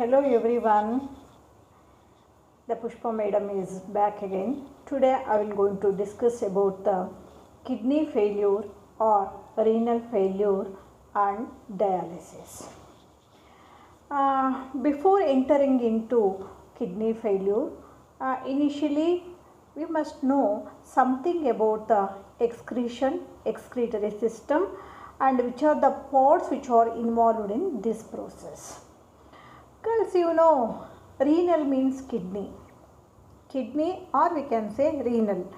Hello everyone, the Pushpa Madam is back again. Today I will going to discuss about the kidney failure or renal failure and dialysis. Before entering into kidney failure, initially we must know something about the excretory system and which are the parts which are involved in this process. Girls, renal means kidney or we can say renal.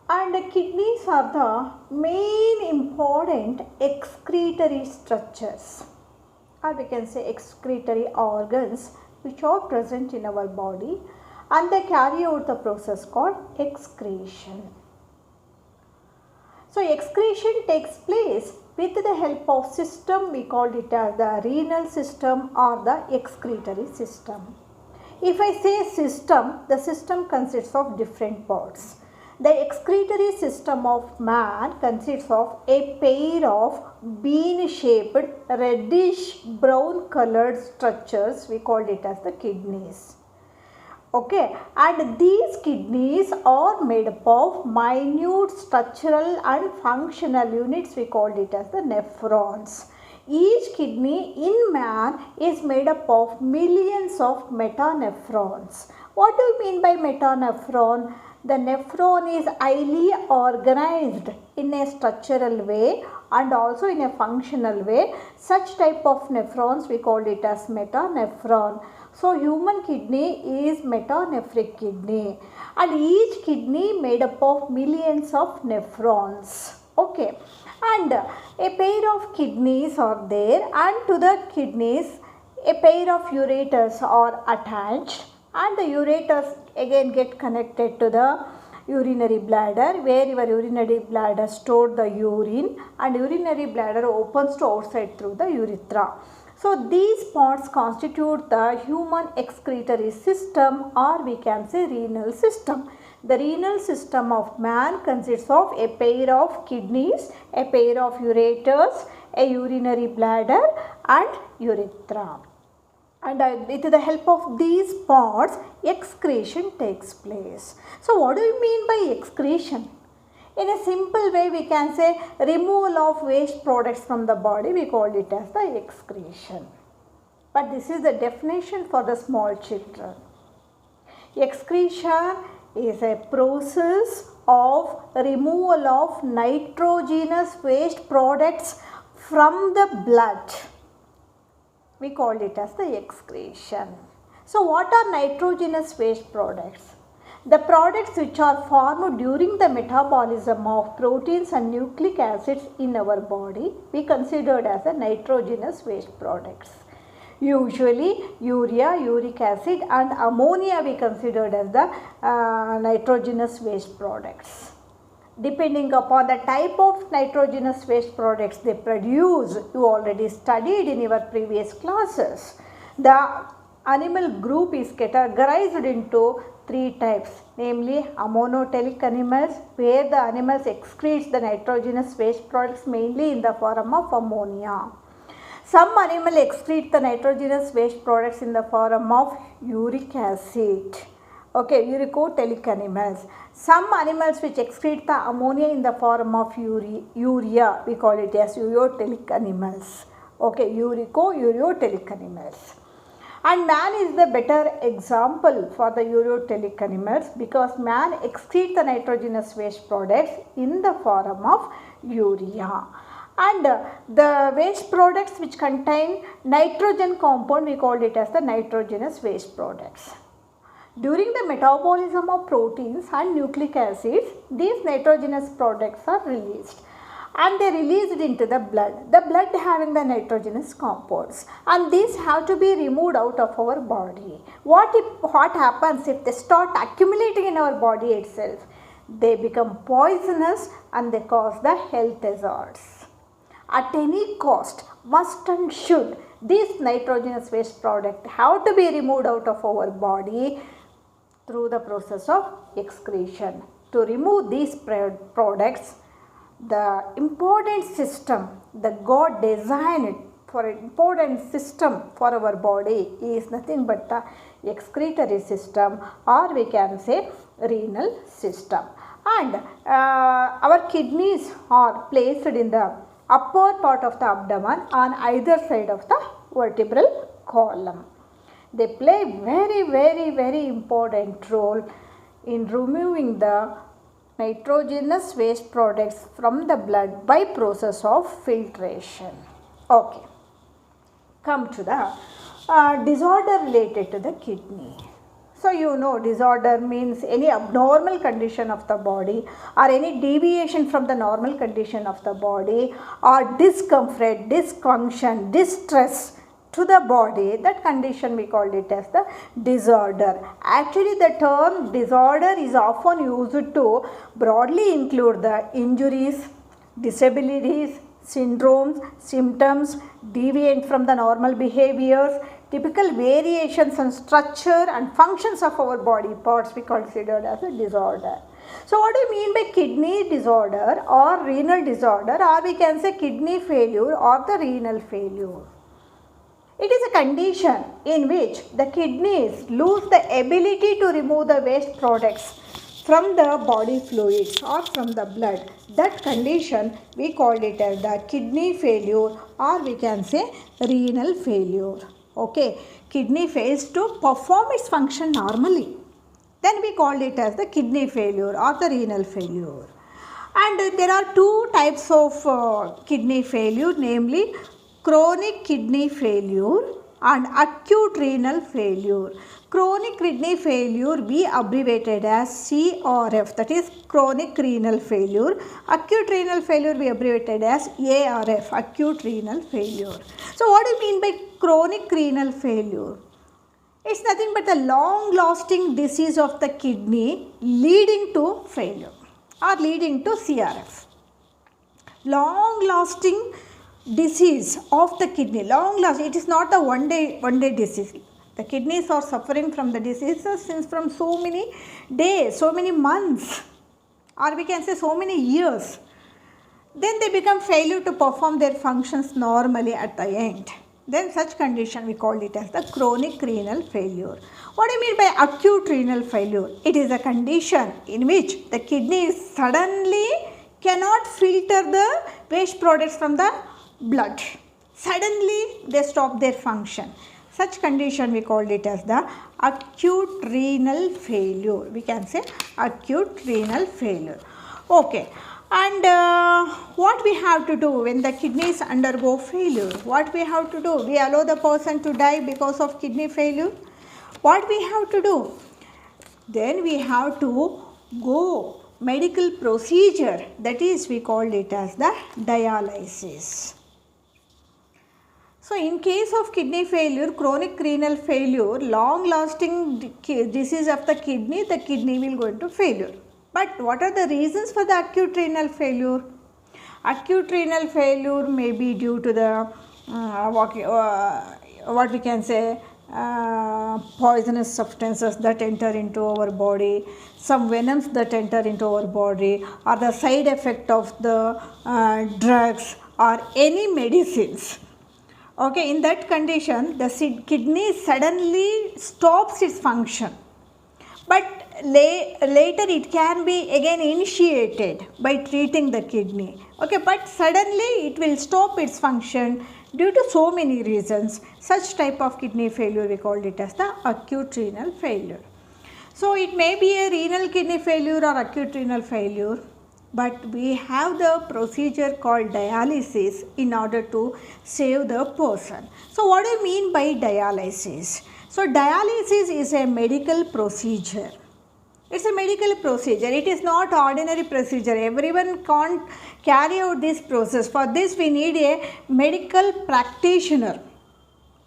And the kidneys are the main important excretory structures or we can say excretory organs which are present in our body and they carry out the process called excretion. So, excretion takes place with the help of system, we call it as the renal system or the excretory system. If I say system, the system consists of different parts. The excretory system of man consists of a pair of bean-shaped reddish brown colored structures, we call it as the kidneys. Okay, and these kidneys are made up of minute structural and functional units, we call it as the nephrons. Each kidney in man is made up of millions of metanephrons. What do you mean by metanephron? The nephron is highly organized in a structural way and also in a functional way. Such type of nephrons we call it as metanephron. So, human kidney is metanephric kidney and each kidney made up of millions of nephrons. Okay, and a pair of kidneys are there and to the kidneys a pair of ureters are attached and the ureters again get connected to the urinary bladder where your urinary bladder stored the urine and urinary bladder opens to outside through the urethra. So, these parts constitute the human excretory system or we can say renal system. The renal system of man consists of a pair of kidneys, a pair of ureters, a urinary bladder and urethra. And with the help of these parts, excretion takes place. So, what do you mean by excretion? In a simple way, we can say removal of waste products from the body, we call it as the excretion. But this is the definition for the small children. Excretion is a process of removal of nitrogenous waste products from the blood. We call it as the excretion. So, what are nitrogenous waste products? The products which are formed during the metabolism of proteins and nucleic acids in our body, we considered as the nitrogenous waste products. Usually urea, uric acid and ammonia we considered as the nitrogenous waste products. Depending upon the type of nitrogenous waste products they produce, you already studied in your previous classes. The animal group is categorized into three types, namely ammonotelic animals where the animals excrete the nitrogenous waste products mainly in the form of ammonia. Some animals excrete the nitrogenous waste products in the form of uric acid. Okay, uricotelic animals. Some animals which excrete the ammonia in the form of urea, we call it as ureotelic animals. Okay, ureotelic animals. And man is the better example for the ureotelic animals because man excretes the nitrogenous waste products in the form of urea. And the waste products which contain nitrogen compound, we call it as the nitrogenous waste products. During the metabolism of proteins and nucleic acids, these nitrogenous products are released and they are released into the blood having the nitrogenous compounds and these have to be removed out of our body. What happens if they start accumulating in our body itself? They become poisonous and they cause the health hazards. At any cost, must and should, these nitrogenous waste products have to be removed out of our body through the process of excretion. To remove these products, the important system that God designed for an important system for our body is nothing but the excretory system, or we can say renal system. And our kidneys are placed in the upper part of the abdomen on either side of the vertebral column. They play very important role in removing the nitrogenous waste products from the blood by process of filtration. Okay, come to the disorder related to the kidney. So you know, disorder means any abnormal condition of the body or any deviation from the normal condition of the body, or discomfort, dysfunction, distress to the body. That condition we called it as the disorder. Actually the term disorder is often used to broadly include the injuries, disabilities, syndromes, symptoms deviant from the normal behaviors, typical variations in structure and functions of our body parts we considered as a disorder. So what do you mean by kidney disorder or renal disorder, or we can say kidney failure or the renal failure? It is a condition in which the kidneys lose the ability to remove the waste products from the body fluids or from the blood. That condition we called it as the kidney failure, or we can say renal failure. Okay, kidney fails to perform its function normally. Then we called it as the kidney failure or the renal failure. And there are two types of kidney failure, namely chronic kidney failure and acute renal failure. Chronic kidney failure we abbreviated as CRF, that is chronic renal failure. Acute renal failure we abbreviated as ARF, acute renal failure. So what do you mean by chronic renal failure? It's nothing but the long lasting disease of the kidney leading to failure or leading to CRF. Long lasting disease of the kidney, long lasting, it is not a one day disease. The kidneys are suffering from the diseases since from so many days, so many months, or we can say so many years. Then they become failure to perform their functions normally at the end. Then such condition we call it as the chronic renal failure. What do you mean by acute renal failure? It is a condition in which the kidney suddenly cannot filter the waste products from the blood. Suddenly they stop their function. Such condition we called it as the acute renal failure. We can say acute renal failure. Okay. And what we have to do when the kidneys undergo failure? What we have to do? We allow the person to die because of kidney failure. What we have to do? Then we have to go medical procedure, that is we called it as the dialysis. So in case of kidney failure, chronic renal failure, long lasting disease of the kidney will go into failure. But what are the reasons for the acute renal failure? Acute renal failure may be due to the what we can say poisonous substances that enter into our body, some venoms that enter into our body, or the side effect of the drugs or any medicines. Okay, in that condition, the kidney suddenly stops its function. But later it can be again initiated by treating the kidney. Okay, but suddenly it will stop its function due to so many reasons. Such type of kidney failure we called it as the acute renal failure. So it may be a renal kidney failure or acute renal failure, but we have the procedure called dialysis in order to save the person. So what do you mean by dialysis? So dialysis is a medical procedure. It's a medical procedure. It is not ordinary procedure. Everyone can't carry out this process. For this we need a medical practitioner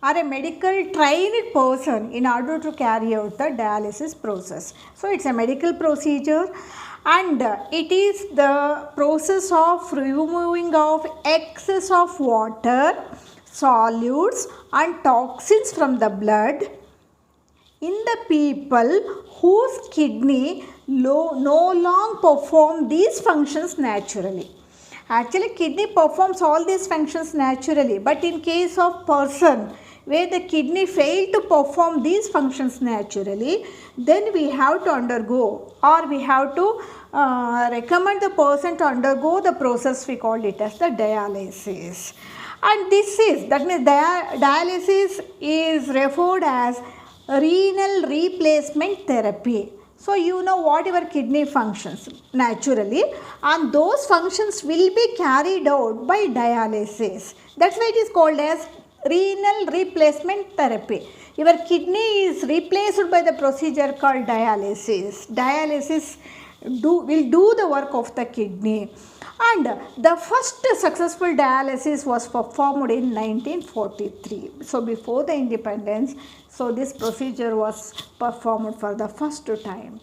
or a medical trained person in order to carry out the dialysis process. So it's a medical procedure, and it is the process of removing of excess of water, solutes and toxins from the blood in the people whose kidney no longer perform these functions naturally. Actually, kidney performs all these functions naturally, but in case of person where the kidney fail to perform these functions naturally, then we have to undergo, or we have to recommend the person to undergo the process we call it as the dialysis. And this is, that means dialysis is referred as renal replacement therapy. So you know what your kidney functions naturally, and those functions will be carried out by dialysis. That's why it is called as renal replacement therapy. Your kidney is replaced by the procedure called dialysis. Dialysis will do the work of the kidney. And the first successful dialysis was performed in 1943. So before the independence, so this procedure was performed for the first time.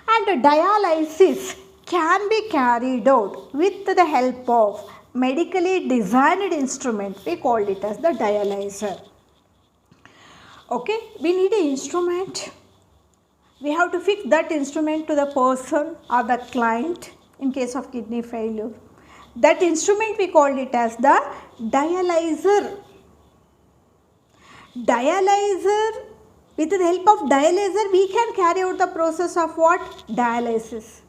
And dialysis can be carried out with the help of medically designed instrument. We call it as the dialyzer. Okay, we need an instrument. We have to fix that instrument to the person or the client in case of kidney failure. That instrument we call it as the dialyzer. Dialyzer, with the help of dialyzer we can carry out the process of what? Dialysis.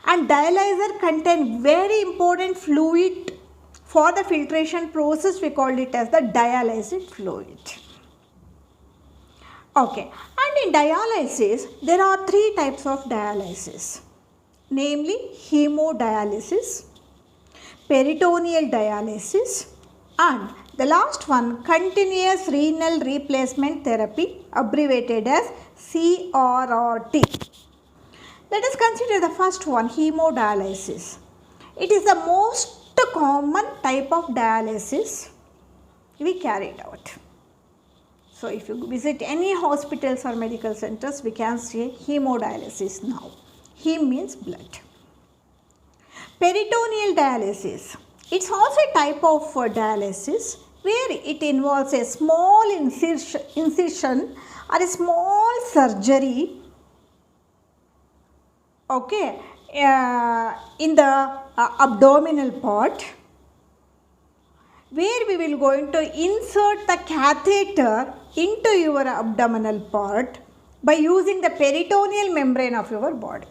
And dialyzer contain very important fluid for the filtration process. We call it as the dialysis fluid. Okay, and in dialysis there are three types of dialysis, namely hemodialysis, peritoneal dialysis, and the last one, continuous renal replacement therapy, abbreviated as CRRT. Let us consider the first one, hemodialysis. It is the most common type of dialysis we carried out. So if you visit any hospitals or medical centers, we can see hemodialysis now. Hem means blood. Peritoneal dialysis. It's also a type of dialysis where it involves a small incision or a small surgery, okay, in the abdominal part, where we will going to insert the catheter into your abdominal part by using the peritoneal membrane of your body,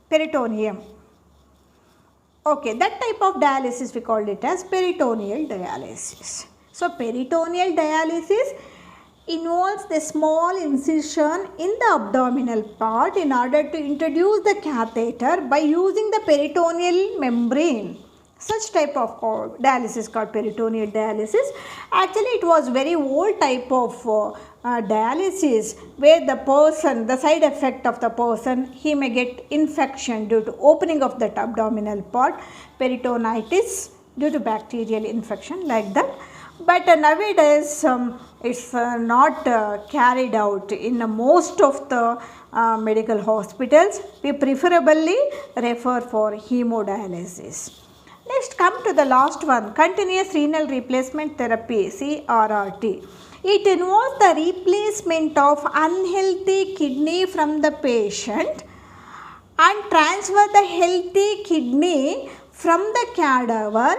peritoneum. Okay, that type of dialysis we call it as peritoneal dialysis. So peritoneal dialysis involves the small incision in the abdominal part in order to introduce the catheter by using the peritoneal membrane. Such type of dialysis called peritoneal dialysis. Actually it was very old type of dialysis where the person, the side effect of the person, he may get infection due to opening of that abdominal part, peritonitis due to bacterial infection, like that. But nowadays it's not carried out in most of the medical hospitals. We preferably refer for hemodialysis. Next, come to the last one, continuous renal replacement therapy, CRRT. It involves the replacement of unhealthy kidney from the patient and transfer the healthy kidney from the cadaver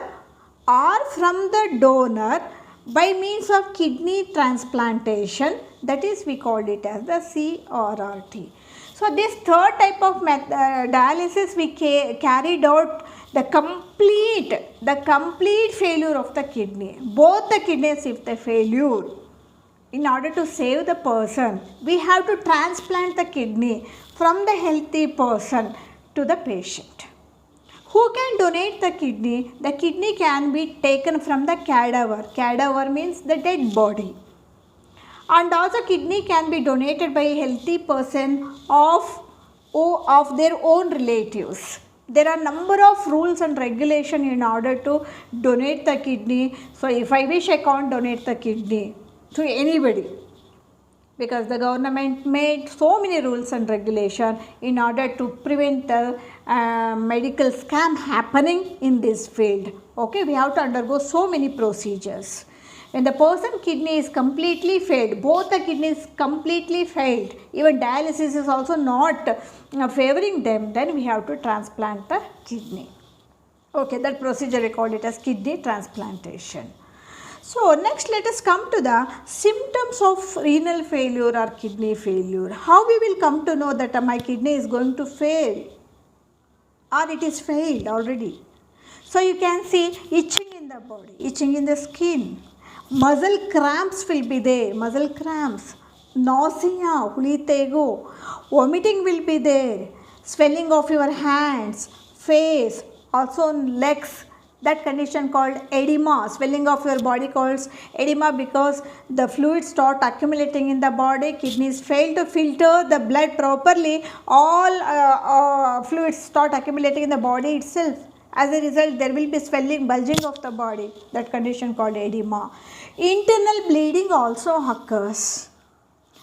or from the donor by means of kidney transplantation. That is, we call it as the CRRT. So this third type of dialysis we carried out the complete failure of the kidney. Both the kidneys, if they failure, in order to save the person, we have to transplant the kidney from the healthy person to the patient. Who can donate the kidney? The kidney can be taken from the cadaver. Cadaver means the dead body. And also kidney can be donated by a healthy person of their own relatives. There are number of rules and regulation in order to donate the kidney. So if I wish, I can't donate the kidney to anybody, because the government made so many rules and regulation in order to prevent the medical scam happening in this field. Okay, we have to undergo so many procedures. When the person kidney is completely failed, both the kidneys completely failed, even dialysis is also not favoring them, then we have to transplant the kidney. Okay, that procedure we call it as kidney transplantation. So next let us come to the symptoms of renal failure or kidney failure. How we will come to know that my kidney is going to fail or it is failed already. So you can see itching in the body, itching in the skin, muscle cramps will be there, muscle cramps, nausea, hulitego, vomiting will be there, swelling of your hands, face, also legs. That condition called edema, swelling of your body calls edema because the fluids start accumulating in the body, kidneys fail to filter the blood properly, all fluids start accumulating in the body itself. As a result, there will be swelling, bulging of the body, that condition called edema. Internal bleeding also occurs.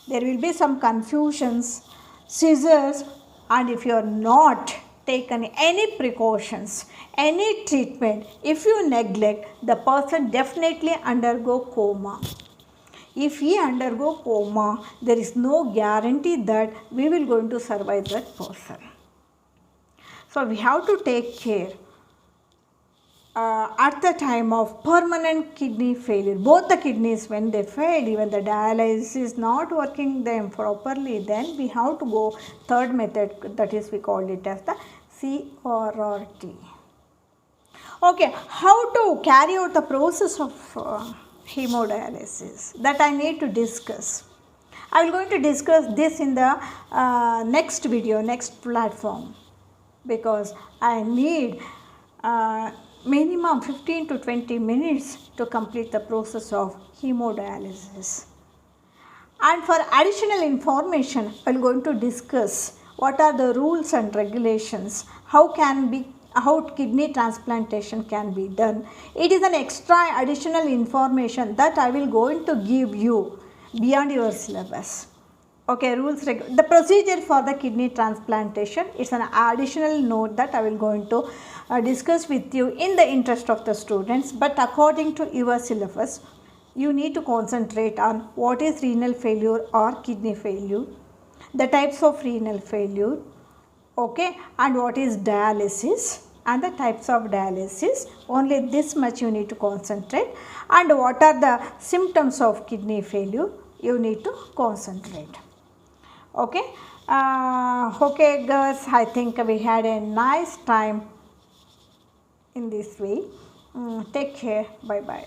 There will be some confusions, seizures, and if you are not taken any precautions, any treatment, if you neglect, the person definitely undergo coma. If he undergo coma, there is no guarantee that we will going to survive that person. So we have to take care at the time of permanent kidney failure. Both the kidneys when they fail, even the dialysis is not working them properly, then we have to go third method, that is we call it as the CRRT. Okay, how to carry out the process of hemodialysis, that I need to discuss. I will going to discuss this in the next video, next platform, because I need minimum 15 to 20 minutes to complete the process of hemodialysis. And for additional information, I am going to discuss what are the rules and regulations, how kidney transplantation can be done. It is an extra additional information that I will going to give you beyond your syllabus. Okay, the procedure for the kidney transplantation is an additional note that I will going to discuss with you in the interest of the students, but according to your syllabus, you need to concentrate on what is renal failure or kidney failure, the types of renal failure, okay, and what is dialysis and the types of dialysis. Only this much you need to concentrate, and what are the symptoms of kidney failure you need to concentrate. Okay, okay girls, I think we had a nice time in this way. Take care, bye bye.